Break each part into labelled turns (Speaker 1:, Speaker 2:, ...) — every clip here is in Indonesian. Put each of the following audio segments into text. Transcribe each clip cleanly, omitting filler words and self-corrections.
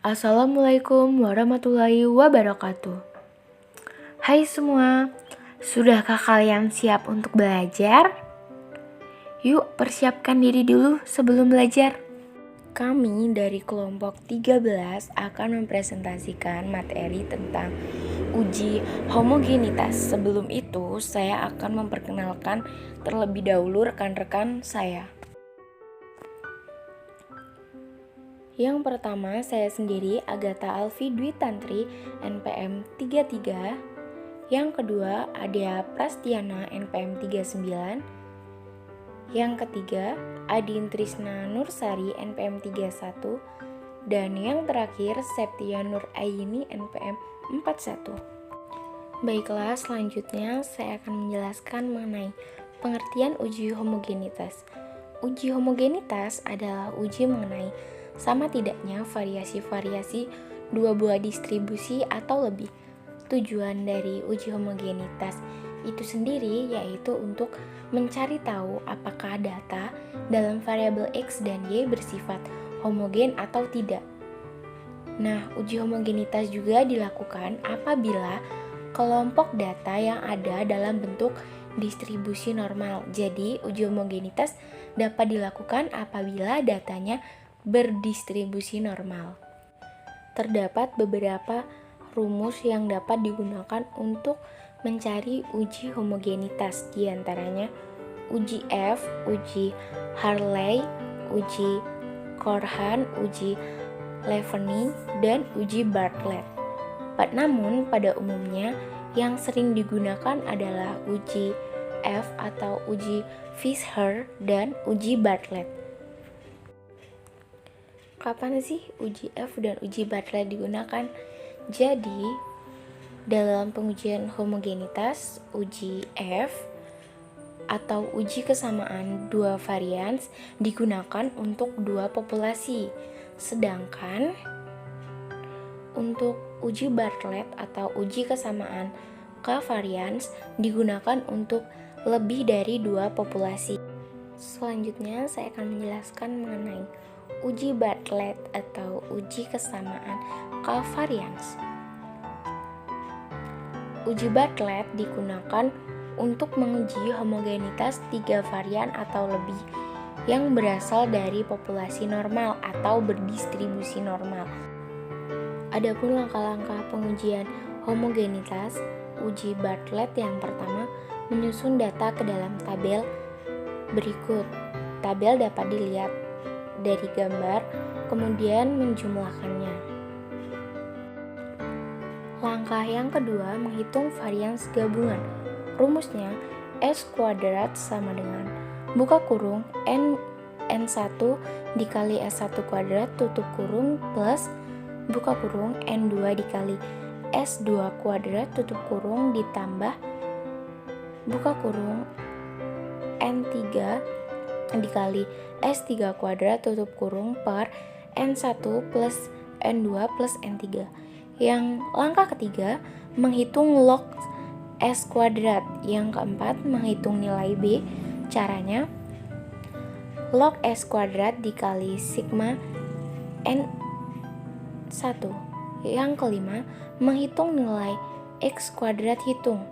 Speaker 1: Assalamualaikum warahmatullahi wabarakatuh. Hai semua, sudahkah kalian siap untuk belajar? Yuk persiapkan diri dulu sebelum belajar. Kami dari kelompok 13 akan mempresentasikan materi tentang uji homogenitas. Sebelum itu, saya akan memperkenalkan terlebih dahulu rekan-rekan saya. Yang pertama, saya sendiri Agatha Alfi Dwi Tantri, NPM 33. Yang kedua, Adia Prastiana, NPM 39. Yang ketiga, Adin Trisna Nursari, NPM 31. Dan yang terakhir, Septia Nur Ayini, NPM 41. Baiklah, selanjutnya saya akan menjelaskan mengenai pengertian uji homogenitas. Uji homogenitas adalah uji mengenai sama tidaknya variasi-variasi dua buah distribusi atau lebih. Tujuan dari uji homogenitas itu sendiri yaitu untuk mencari tahu apakah data dalam variabel X dan Y bersifat homogen atau tidak. Nah, uji homogenitas juga dilakukan apabila kelompok data yang ada dalam bentuk distribusi normal. Jadi, uji homogenitas dapat dilakukan apabila datanya berdistribusi normal. Terdapat beberapa rumus yang dapat digunakan untuk mencari uji homogenitas, di antaranya uji F, uji Hartley, uji Cohen, uji Levene, dan uji Bartlett. Namun pada umumnya yang sering digunakan adalah uji F atau uji Fisher dan uji Bartlett. Kapan sih uji F dan uji Bartlett digunakan? Jadi, dalam pengujian homogenitas, uji F atau uji kesamaan dua varians digunakan untuk dua populasi. Sedangkan untuk uji Bartlett atau uji kesamaan covariance digunakan untuk lebih dari dua populasi. Selanjutnya, saya akan menjelaskan mengenai uji Bartlett atau uji kesamaan covariance. Uji Bartlett digunakan untuk menguji homogenitas tiga varian atau lebih yang berasal dari populasi normal atau berdistribusi normal. Adapun langkah-langkah pengujian homogenitas uji Bartlett yang pertama menyusun data ke dalam tabel berikut. Tabel dapat dilihat dari gambar, kemudian menjumlahkannya. Langkah yang kedua, menghitung varians gabungan. Rumusnya S kuadrat sama dengan buka kurung N1 dikali S1 kuadrat tutup kurung plus buka kurung N2 dikali S2 kuadrat tutup kurung ditambah buka kurung N3 dikali S3 kuadrat tutup kurung per N1 plus N2 plus N3. Yang langkah ketiga, menghitung log S kuadrat. Yang keempat, menghitung nilai B. Caranya, log S kuadrat dikali sigma N1. Yang kelima, menghitung nilai X kuadrat hitung.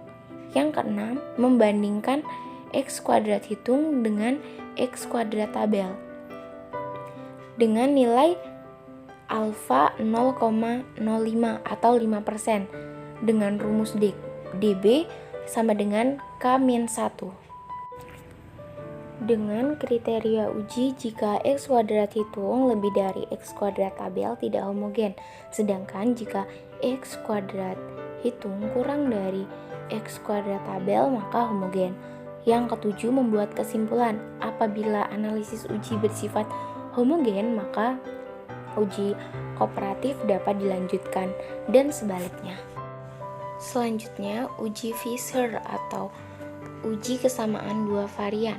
Speaker 1: Yang keenam, membandingkan X kuadrat hitung dengan X kuadrat tabel dengan nilai alfa 0,05 atau 5% dengan rumus DB sama dengan K-1. Dengan kriteria uji jika X kuadrat hitung lebih dari X kuadrat tabel tidak homogen, sedangkan jika X kuadrat hitung kurang dari X kuadrat tabel maka homogen. Yang ketujuh, membuat kesimpulan. Apabila analisis uji bersifat homogen, maka uji kooperatif dapat dilanjutkan dan sebaliknya. Selanjutnya, uji Fisher atau uji kesamaan dua varian.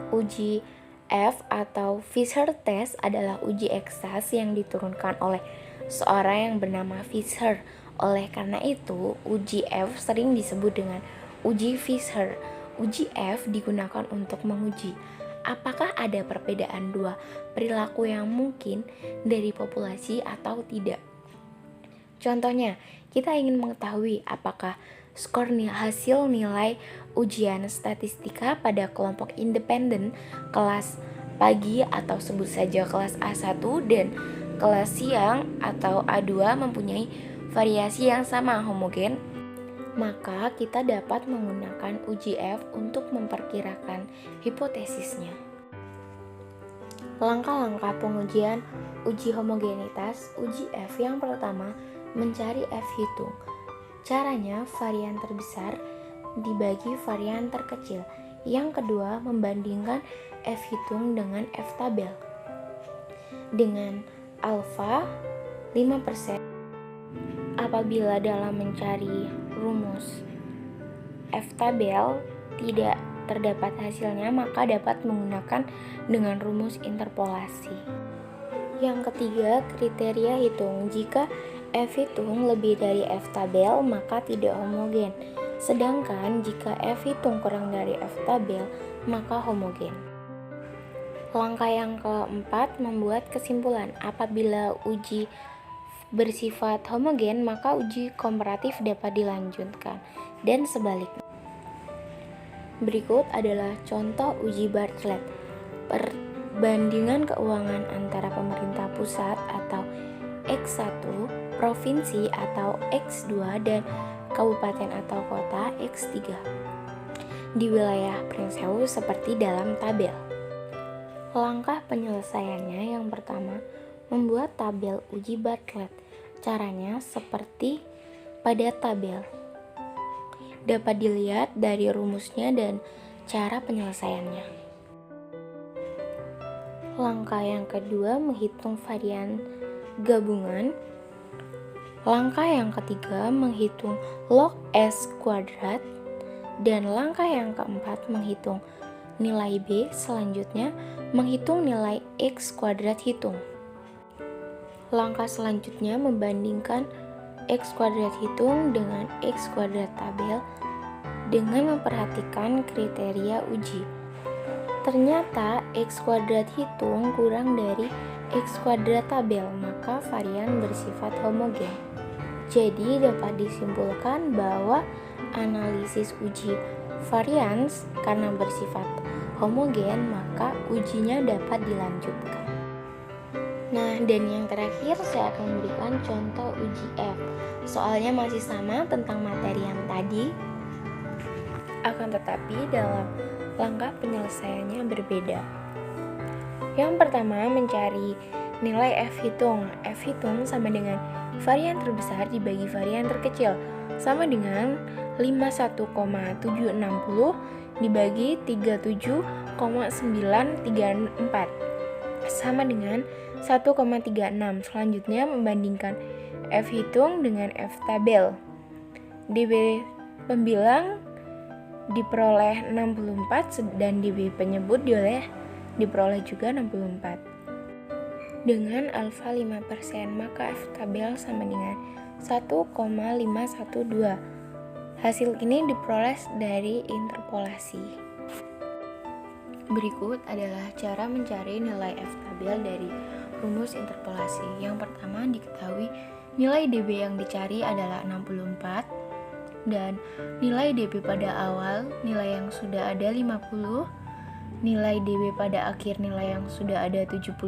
Speaker 1: Uji F atau Fisher test adalah uji eksas yang diturunkan oleh seorang yang bernama Fisher. Oleh karena itu, uji F sering disebut dengan uji Fisher. Uji F digunakan untuk menguji apakah ada perbedaan dua perilaku yang mungkin dari populasi atau tidak. Contohnya, kita ingin mengetahui apakah skor hasil nilai ujian statistika pada kelompok independen kelas pagi atau sebut saja kelas A1 dan kelas siang atau A2 mempunyai variasi yang sama homogen, maka kita dapat menggunakan uji F untuk memperkirakan hipotesisnya. Langkah-langkah pengujian uji homogenitas uji F. Yang pertama, mencari F hitung. Caranya, varian terbesar dibagi varian terkecil. Yang kedua, membandingkan F hitung dengan F tabel. Dengan alfa 5%. Apabila dalam mencari rumus F tabel tidak terdapat hasilnya, maka dapat menggunakan dengan rumus interpolasi. Yang ketiga, kriteria hitung. Jika F hitung lebih dari F tabel, maka tidak homogen. Sedangkan jika F hitung kurang dari F tabel, maka homogen. Langkah yang keempat, membuat kesimpulan. Apabila uji bersifat homogen, maka uji komparatif dapat dilanjutkan, dan sebaliknya. Berikut adalah contoh uji Bartlett. Perbandingan keuangan antara pemerintah pusat atau X1, provinsi atau X2, dan kabupaten atau kota X3 di wilayah Pringsewu seperti dalam tabel. Langkah penyelesaiannya yang pertama, membuat tabel uji Bartlett. Caranya seperti pada tabel. Dapat dilihat dari rumusnya dan cara penyelesaiannya. Langkah yang kedua, menghitung varian gabungan. Langkah yang ketiga, menghitung log S kuadrat. Dan langkah yang keempat, menghitung nilai B. Selanjutnya, menghitung nilai X kuadrat hitung. Langkah selanjutnya, membandingkan X kuadrat hitung dengan X kuadrat tabel dengan memperhatikan kriteria uji. Ternyata X kuadrat hitung kurang dari X kuadrat tabel, maka varian bersifat homogen. Jadi dapat disimpulkan bahwa analisis uji varians karena bersifat homogen, maka ujinya dapat dilanjutkan. Nah, dan yang terakhir saya akan memberikan contoh uji F. Soalnya masih sama tentang materi yang tadi, akan tetapi dalam langkah penyelesaiannya berbeda. Yang pertama, mencari nilai F hitung. F hitung sama dengan varian terbesar dibagi varian terkecil, sama dengan 51,760 dibagi 37,934 sama dengan 1,36. Selanjutnya, membandingkan F hitung dengan F tabel. DB pembilang diperoleh 64 dan DB penyebut diperoleh juga 64. Dengan alfa 5%, maka F tabel sama dengan 1,512. Hasil ini diperoleh dari interpolasi. Berikut adalah cara mencari nilai F tabel dari rumus interpolasi. Yang pertama, diketahui nilai DB yang dicari adalah 64 dan nilai DB pada awal nilai yang sudah ada 50, nilai DB pada akhir nilai yang sudah ada 75.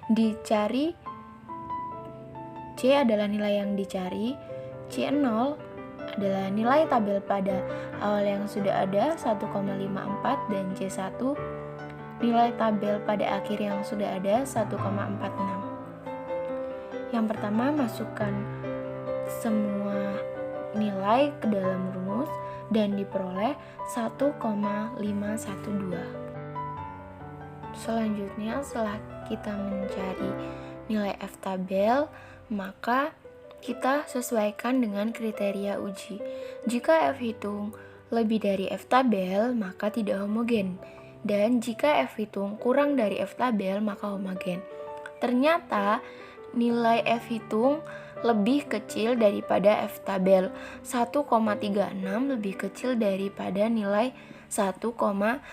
Speaker 1: Dicari C adalah nilai yang dicari, C0 adalah nilai tabel pada awal yang sudah ada 1,54 dan C1 nilai tabel pada akhir yang sudah ada 1,46. Yang pertama, masukkan semua nilai ke dalam rumus dan diperoleh 1,512. Selanjutnya, setelah kita mencari nilai F tabel, maka kita sesuaikan dengan kriteria uji. Jika F hitung lebih dari F tabel, maka tidak homogen. Dan jika F hitung kurang dari F tabel, maka homogen. Ternyata nilai F hitung lebih kecil daripada F tabel. 1,36 lebih kecil daripada nilai 1,512.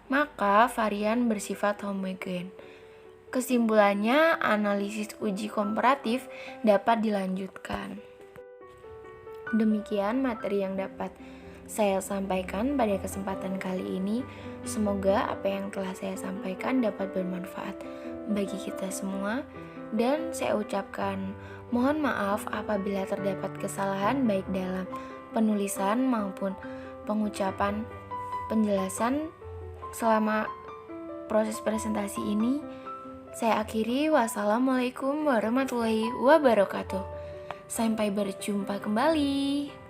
Speaker 1: maka varian bersifat homogen. Kesimpulannya, analisis uji komparatif dapat dilanjutkan. Demikian materi yang dapat saya sampaikan pada kesempatan kali ini. Semoga apa yang telah saya sampaikan dapat bermanfaat bagi kita semua. Dan saya ucapkan mohon maaf apabila terdapat kesalahan baik dalam penulisan maupun pengucapan penjelasan selama proses presentasi ini. Saya akhiri, wassalamualaikum warahmatullahi wabarakatuh. Sampai berjumpa kembali.